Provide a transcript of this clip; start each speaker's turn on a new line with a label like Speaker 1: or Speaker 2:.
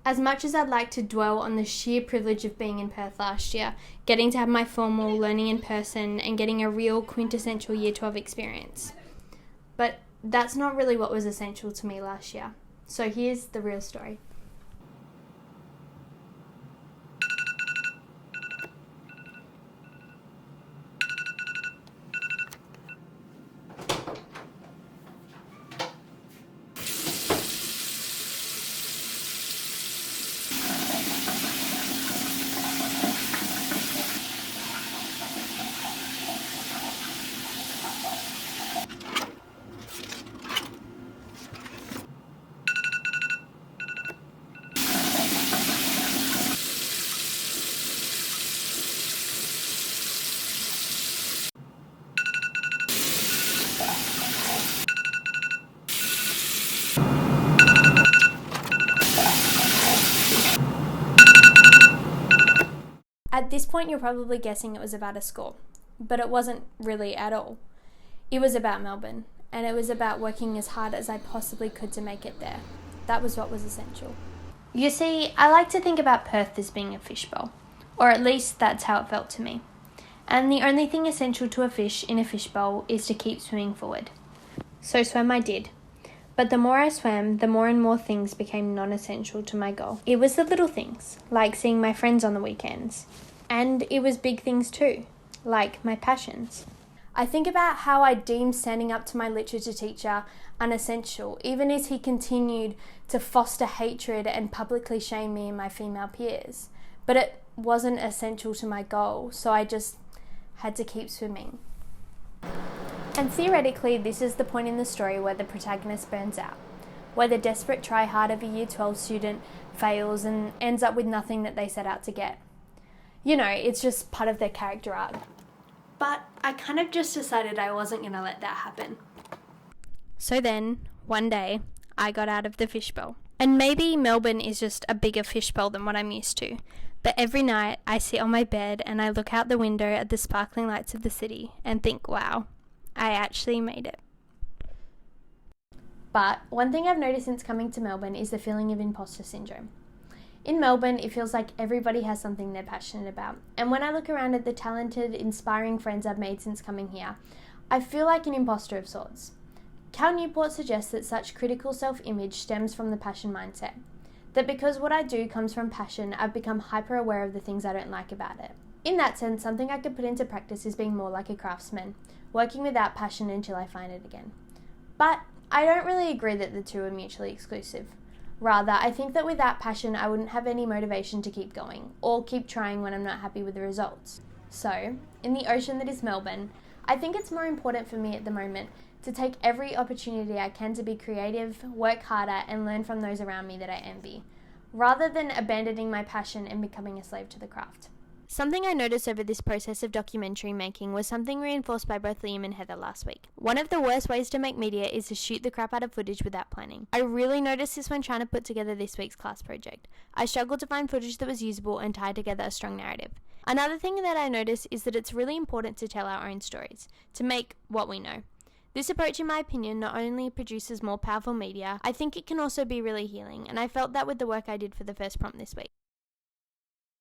Speaker 1: As much as I'd like to dwell on the sheer privilege of being in Perth last year, getting to have my formal learning in person and getting a real quintessential Year 12 experience. But that's not really what was essential to me last year. So here's the real story. At this point, you're probably guessing it was about a score, but it wasn't really at all. It was about Melbourne, and it was about working as hard as I possibly could to make it there. That was what was essential. You see, I like to think about Perth as being a fishbowl, or at least that's how it felt to me. And the only thing essential to a fish in a fishbowl is to keep swimming forward. So swim I did. But the more I swam, the more and more things became non-essential to my goal. It was the little things, like seeing my friends on the weekends. And it was big things too, like my passions. I think about how I deemed standing up to my literature teacher unessential, even as he continued to foster hatred and publicly shame me and my female peers. But it wasn't essential to my goal, so I just had to keep swimming. And theoretically, this is the point in the story where the protagonist burns out, where the desperate try-hard of a Year 12 student fails and ends up with nothing that they set out to get. You know, it's just part of their character arc. But I kind of just decided I wasn't going to let that happen. So then, one day, I got out of the fishbowl. And maybe Melbourne is just a bigger fishbowl than what I'm used to. But every night, I sit on my bed and I look out the window at the sparkling lights of the city and think, wow, I actually made it. But one thing I've noticed since coming to Melbourne is the feeling of imposter syndrome. In Melbourne, it feels like everybody has something they're passionate about. And when I look around at the talented, inspiring friends I've made since coming here, I feel like an imposter of sorts. Cal Newport suggests that such critical self-image stems from the passion mindset. That because what I do comes from passion, I've become hyper aware of the things I don't like about it. In that sense, something I could put into practice is being more like a craftsman, working without passion until I find it again. But I don't really agree that the two are mutually exclusive. Rather, I think that without passion, I wouldn't have any motivation to keep going, or keep trying when I'm not happy with the results. So, in the ocean that is Melbourne, I think it's more important for me at the moment to take every opportunity I can to be creative, work harder, and learn from those around me that I envy, rather than abandoning my passion and becoming a slave to the craft. Something I noticed over this process of documentary making was something reinforced by both Liam and Heather last week. One of the worst ways to make media is to shoot the crap out of footage without planning. I really noticed this when trying to put together this week's class project. I struggled to find footage that was usable and tie together a strong narrative. Another thing that I noticed is that it's really important to tell our own stories, to make what we know. This approach, in my opinion, not only produces more powerful media, I think it can also be really healing, and I felt that with the work I did for the first prompt this week.